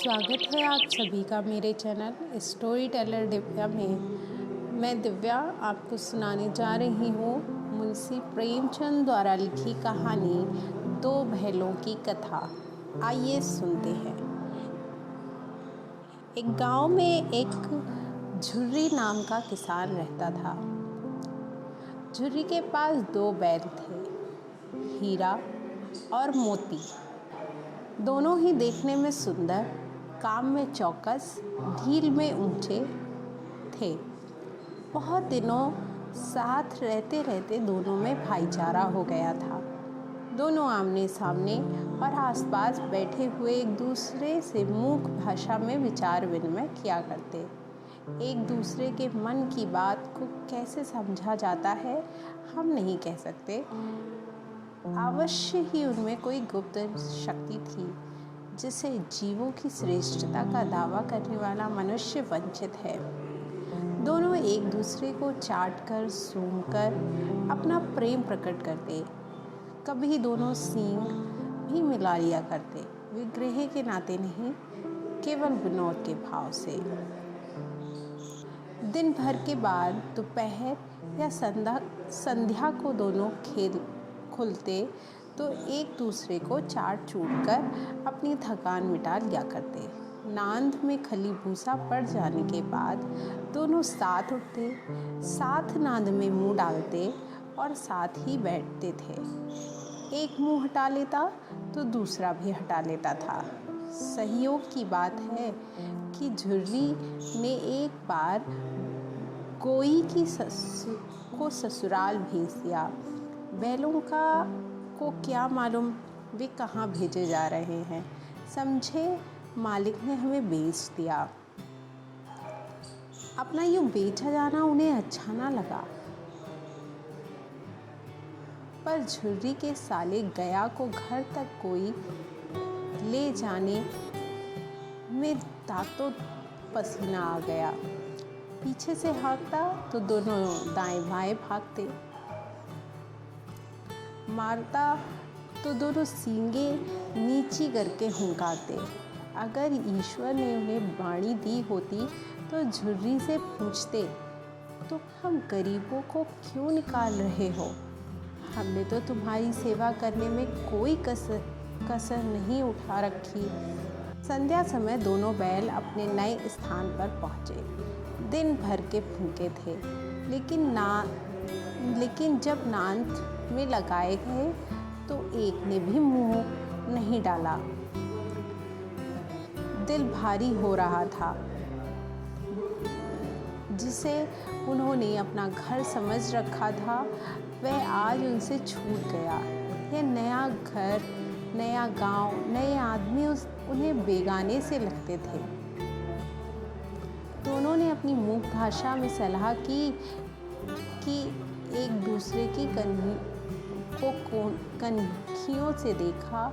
स्वागत है आप सभी का मेरे चैनल स्टोरी टेलर दिव्या में। मैं दिव्या आपको सुनाने जा रही हूँ मुंशी प्रेमचंद द्वारा लिखी कहानी दो बैलों की कथा। आइए सुनते हैं। एक गांव में एक झुर्री नाम का किसान रहता था। झुर्री के पास दो बैल थे, हीरा और मोती। दोनों ही देखने में सुंदर, काम में चौकस, ढील में ऊंचे थे। बहुत दिनों साथ रहते रहते दोनों में भाईचारा हो गया था। दोनों आमने सामने और आसपास बैठे हुए एक दूसरे से मूक भाषा में विचार विनिमय किया करते। एक दूसरे के मन की बात को कैसे समझा जाता है हम नहीं कह सकते। अवश्य ही उनमें कोई गुप्त शक्ति थी जिसे जीवों की श्रेष्ठता का दावा करने वाला मनुष्य वंचित है। दोनों एक दूसरे को चाटकर सूंघकर अपना प्रेम प्रकट करते। कभी दोनों सींग भी मिला लिया करते, विग्रह के नाते नहीं, केवल विनोद के भाव से। दिन भर के बाद दोपहर या संध्या को दोनों खेल खुलते तो एक दूसरे को चाट चूट कर अपनी थकान मिटा लिया करते। नांद में खली भूसा पड़ जाने के बाद दोनों साथ उठते, साथ नांद में मुंह डालते और साथ ही बैठते थे। एक मुंह हटा लेता तो दूसरा भी हटा लेता था। सहयोग की बात है कि झुर्री ने एक बार कोई की को ससुराल भेज दिया। बैलों को क्या मालूम वे कहाँ भेजे जा रहे हैं। समझे मालिक ने हमें बेच दिया। अपना यूँ बेचा जाना उन्हें अच्छा ना लगा। पर झुर्री के साले गया को घर तक कोई ले जाने में दांतों पसीना आ गया। पीछे से हाँकता तो दोनों दाएं बाएं भागते, मारता तो दोनों सींगे नीची करके हुंकारते। अगर ईश्वर ने उन्हें वाणी दी होती तो झुर्री से पूछते, तुम हम गरीबों को क्यों निकाल रहे हो? हमने तो तुम्हारी सेवा करने में कोई कसर नहीं उठा रखी। संध्या समय दोनों बैल अपने नए स्थान पर पहुँचे। दिन भर के भूखे थे, लेकिन जब नांद में लगाए गए तो एक ने भी मुंह नहीं डाला। दिल भारी हो रहा था। जिसे उन्होंने अपना घर समझ रखा था वह आज उनसे छूट गया। यह नया घर, नया गांव, नए आदमी उन्हें बेगाने से लगते थे। दोनों ने अपनी मूक भाषा में सलाह की कि एक दूसरे की कनखियों से देखा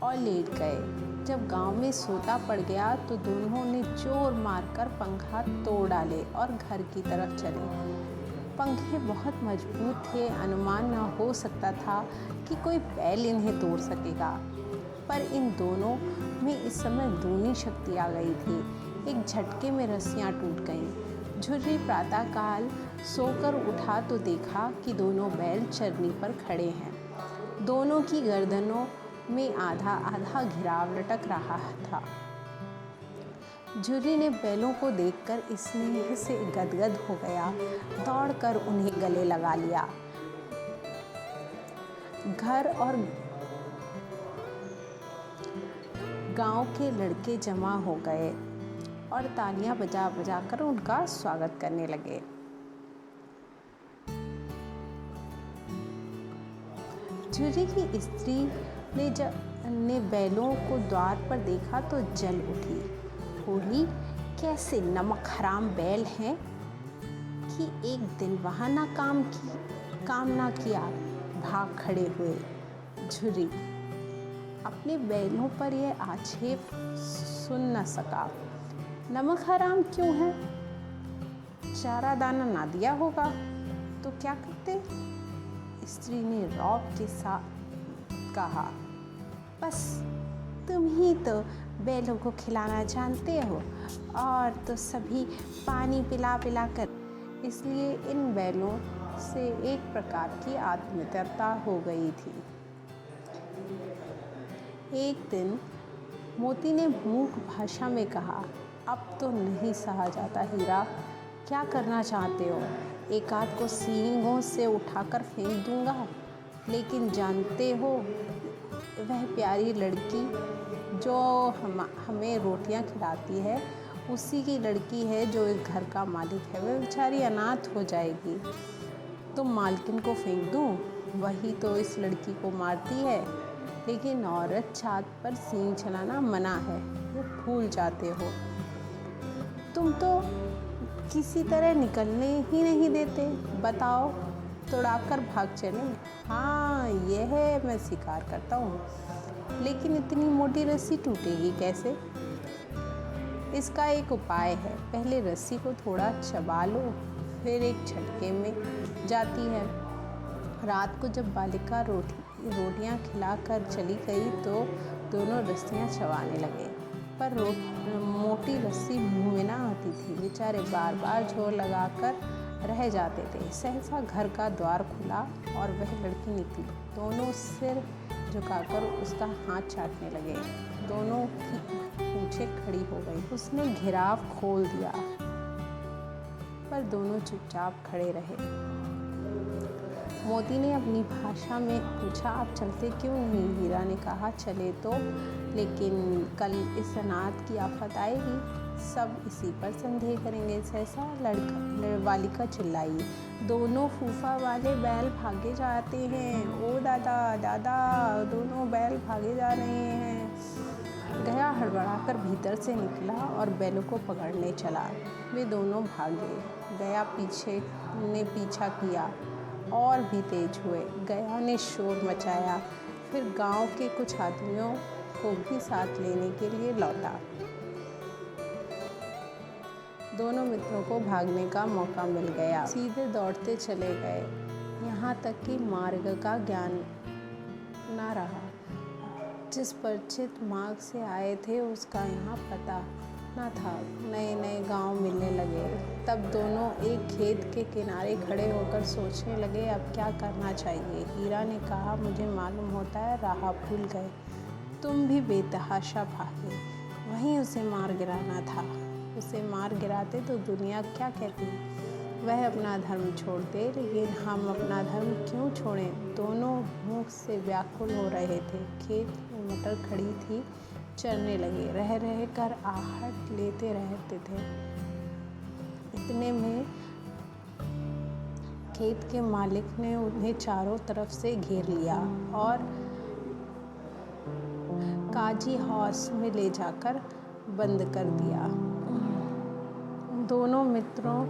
और लेट गए। जब गांव में सोता पड़ गया तो दोनों ने जोर मारकर पंखा तोड़ डाले और घर की तरफ चले। पंखे बहुत मजबूत थे, अनुमान न हो सकता था कि कोई बैल इन्हें तोड़ सकेगा। पर इन दोनों में इस समय दूनी शक्ति आ गई थी। एक झटके में रस्सियाँ टूट गईं। झुर्री प्रातःकाल सोकर उठा तो देखा कि दोनों बैल चरनी पर खड़े हैं। दोनों की गर्दनों में आधा आधा घिराव लटक रहा था। झुर्री ने बैलों को देखकर स्नेह से गदगद हो गया, दौड़कर उन्हें गले लगा लिया। घर और गांव के लड़के जमा हो गए और तालियां बजा बजा कर उनका स्वागत करने लगे। झुर्री की स्त्री ने बैलों को द्वार पर देखा तो जल उठी। बोली, कैसे नमक हराम बैल हैं कि एक दिन वहाँ काम ना किया। भाग खड़े हुए। झुर्री अपने बैलों पर यह आक्षेप सुन न सका। नमक हराम क्यों है? चारा दाना ना दिया होगा तो क्या करते? स्त्री ने रौब के साथ कहा, बस तुम ही तो बैलों को खिलाना जानते हो, और तो सभी पानी पिला पिला कर, इसलिए इन बैलों से एक प्रकार की आत्मीयता हो गई थी। एक दिन मोती ने मूक भाषा में कहा, अब तो नहीं सहा जाता हीरा, क्या करना चाहते हो? एक आध को सींगों से उठाकर फेंक दूंगा, लेकिन जानते हो वह प्यारी लड़की जो हमें रोटियां खिलाती है, उसी की लड़की है जो इस घर का मालिक है, वह बेचारी अनाथ हो जाएगी। तो मालकिन को फेंक दूं? वही तो इस लड़की को मारती है। लेकिन औरत छात पर सींग चलाना मना है, वो भूल जाते हो। तुम तो किसी तरह निकलने ही नहीं देते, बताओ, तोड़ाकर भाग चले? हाँ, यह मैं स्वीकार करता हूँ, लेकिन इतनी मोटी रस्सी टूटेगी कैसे? इसका एक उपाय है, पहले रस्सी को थोड़ा चबा लो, फिर एक झटके में जाती है। रात को जब बालिका रोटियां खिलाकर चली गई तो दोनों रस्सियां चबाने लगे, पर मोटी रस्सी मुंह में ना आती थी। बेचारे बार बार जोर लगाकर रह जाते थे। सहसा घर का द्वार खुला और वह लड़की निकली। दोनों सिर झुकाकर उसका हाथ चाटने लगे। दोनों की पूंछें खड़ी हो गई। उसने घेराव खोल दिया, पर दोनों चुपचाप खड़े रहे। मोती ने अपनी भाषा में पूछा, आप चलते क्यों नहीं? हीरा ने कहा, चले तो, लेकिन कल इस अनाथ की आफत आएगी, सब इसी पर संदेह करेंगे। सहसा बालिका चिल्लाई, दोनों फूफा वाले बैल भागे जाते हैं। ओ दादा दादा, दोनों बैल भागे जा रहे हैं। गया हड़बड़ाकर भीतर से निकला और बैलों को पकड़ने चला। वे दोनों भागे। गया पीछा किया और भी तेज हुए। गया ने शोर मचाया, फिर गांव के कुछ आदमियों को भी साथ लेने के लिए लौटा। दोनों मित्रों को भागने का मौका मिल गया। सीधे दौड़ते चले गए, यहाँ तक कि मार्ग का ज्ञान न रहा। जिस परिचित मार्ग से आए थे उसका यहाँ पता न था। नए नए गांव मिलने लगे। तब दोनों एक खेत के किनारे खड़े होकर सोचने लगे, अब क्या करना चाहिए। हीरा ने कहा, मुझे मालूम होता है, राह भूल गए। तुम भी बेतहाशा भागे, वहीं उसे मार गिराना था। उसे मार गिराते तो दुनिया क्या कहती? वह अपना धर्म छोड़ दे, लेकिन हम अपना धर्म क्यों छोड़ें? दोनों मुख से व्याकुल हो रहे थे। खेत में मटर खड़ी थी, चरने लगे। रह रह कर आहट लेते रहते थे। इतने में खेत के मालिक ने उन्हें चारों तरफ से घेर लिया और काजी हाउस में ले जाकर बंद कर दिया। दोनों मित्रों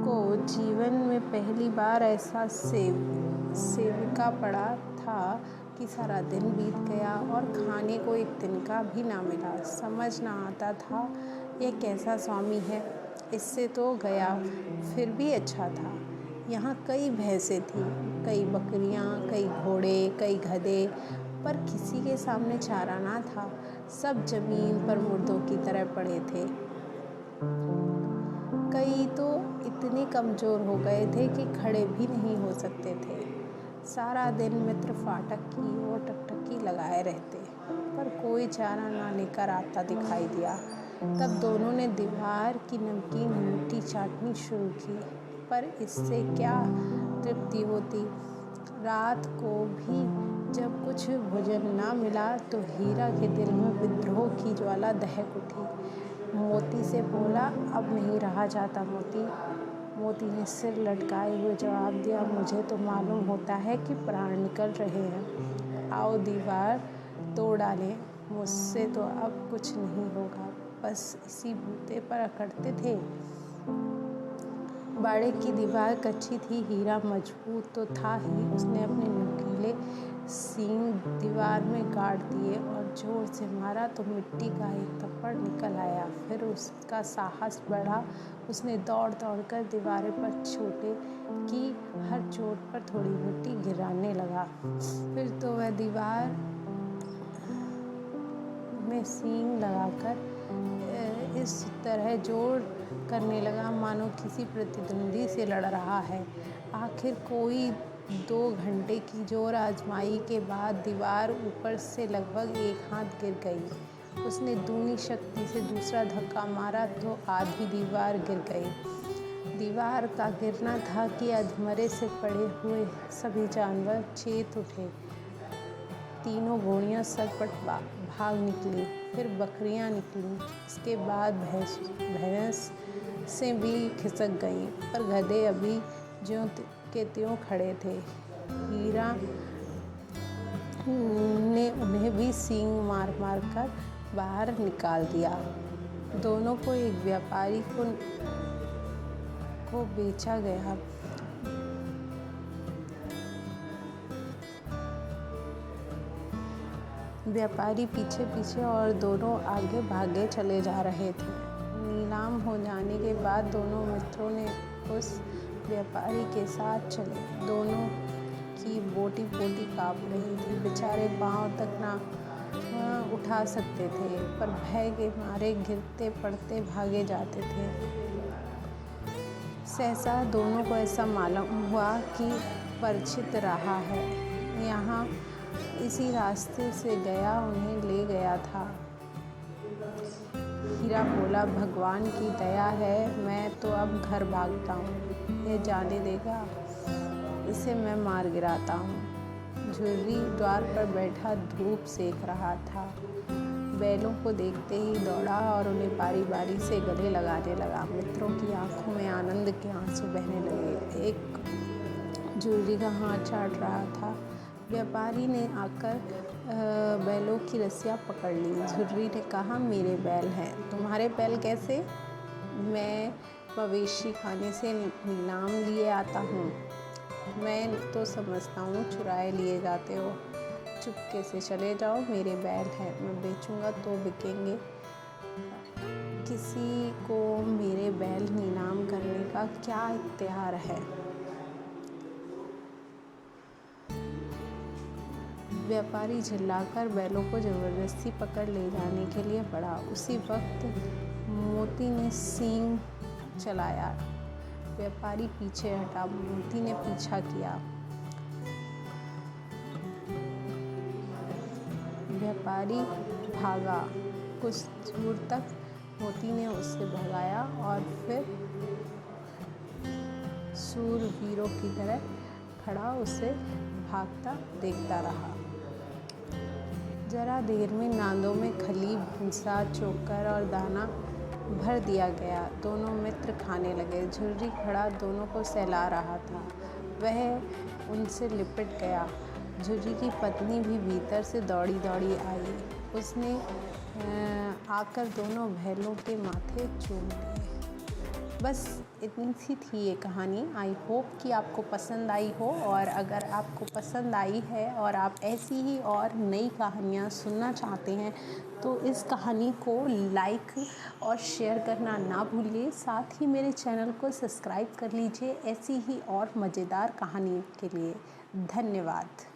को जीवन में पहली बार ऐसा सेविका पड़ा था कि सारा दिन बीत गया और खाने को एक दिन का भी ना मिला। समझ ना आता था यह कैसा स्वामी है। इससे तो गया फिर भी अच्छा था। यहाँ कई भैंसें थीं, कई बकरियाँ, कई घोड़े, कई गधे, पर किसी के सामने चारा ना था। सब जमीन पर मुर्दों की तरह पड़े थे। कई तो इतने कमज़ोर हो गए थे कि खड़े भी नहीं हो सकते थे। सारा दिन मित्र फाटक की ओर टकटकी लगाए रहते, पर कोई चारा ना लेकर आता दिखाई दिया। तब दोनों ने दीवार की नमकीन मिट्टी चाटनी शुरू की, पर इससे क्या तृप्ति होती। रात को भी जब कुछ भोजन ना मिला तो हीरा के दिल में विद्रोह की ज्वाला दहक उठी। मोती से बोला, अब नहीं रहा जाता मोती। मोती ने सिर लटकाए हुए जवाब दिया, मुझे तो मालूम होता है कि प्राण निकल रहे हैं। आओ दीवार तोड़ डालें, मुझसे तो अब कुछ नहीं होगा। बस इसी बूते पर अकड़ते थे। बाड़े की दीवार कच्ची थी, हीरा मजबूत तो था ही। उसने अपने नुकीले सींग दीवार में गाड़ दिए और जोर से मारा तो मिट्टी का एक थप्पड़ निकल आया। फिर उसका साहस बढ़ा। उसने दौड़ दौड़ कर दीवारें पर चोटें की, हर चोट पर थोड़ी मिट्टी गिराने लगा। फिर तो वह दीवार में सींग लगाकर इस तरह जोर करने लगा मानो किसी प्रतिद्वंदी से लड़ रहा है। आखिर कोई 2 घंटे की जोर आजमाई के बाद दीवार ऊपर से लगभग 1 हाथ गिर गई। उसने दूनी शक्ति से दूसरा धक्का मारा तो आधी दीवार गिर गई। दीवार का गिरना था कि अधमरे से पड़े हुए सभी जानवर चेत उठे। तीनों घोड़ियाँ सरपट भाग निकली, फिर बकरियाँ निकलीं, इसके बाद भैंसें भी खिसक गईं, पर गधे अभी ज्यों के त्यों खड़े थे। हीरा ने उन्हें भी सींग मार मार कर बाहर निकाल दिया। दोनों को एक व्यापारी को बेचा गया। व्यापारी पीछे पीछे और दोनों आगे भागे चले जा रहे थे। नीलाम हो जाने के बाद दोनों मित्रों ने उस व्यापारी के साथ चले। दोनों की बोटी काँप रही थी। बेचारे पाँव तक ना उठा सकते थे, पर भय के मारे गिरते पड़ते भागे जाते थे। सहसा दोनों को ऐसा मालूम हुआ कि परिचित रहा है, यहाँ इसी रास्ते से गया उन्हें ले गया था। हीरा बोला, भगवान की दया है, मैं तो अब घर भागता हूँ। ये जाने देगा, इसे मैं मार गिराता हूँ। झुर्री द्वार पर बैठा धूप सेक रहा था। बैलों को देखते ही दौड़ा और उन्हें बारी बारी से गले लगाने लगा। मित्रों की आंखों में आनंद के आंसू बहने लगे। एक झुर्री का हाथ चाट रहा था। व्यापारी ने आकर बैलों की रस्सियाँ पकड़ ली। झुर्री ने कहा, मेरे बैल हैं। तुम्हारे बैल कैसे? मैं मवेशी खाने से नीलाम लिए आता हूँ। मैं तो समझता हूँ चुराए लिए जाते हो। चुपके से चले जाओ, मेरे बैल हैं। मैं बेचूंगा तो बिकेंगे। किसी को मेरे बैल नीलाम करने का क्या इख्तियार है? व्यापारी चिल्लाकर बैलों को जबरदस्ती पकड़ ले जाने के लिए बढ़ा। उसी वक्त मोती ने सींग चलाया। व्यापारी पीछे हटा। मोती ने पीछा किया। व्यापारी भागा। कुछ दूर तक मोती ने उससे भगाया और फिर शूरवीरों की तरह खड़ा उसे भागता देखता रहा। जरा देर में नांदों में खली, भूसा, चोकर और दाना भर दिया गया। दोनों मित्र खाने लगे। झुर्री खड़ा दोनों को सहला रहा था। वह उनसे लिपट गया। झुर्री की पत्नी भी भीतर से दौड़ी दौड़ी आई। उसने आकर दोनों बैलों के माथे चूम लिए। बस इतनी सी थी ये कहानी। आई होप कि आपको पसंद आई हो, और अगर आपको पसंद आई है और आप ऐसी ही और नई कहानियाँ सुनना चाहते हैं तो इस कहानी को लाइक और शेयर करना ना भूलिए। साथ ही मेरे चैनल को सब्सक्राइब कर लीजिए ऐसी ही और मज़ेदार कहानी के लिए। धन्यवाद।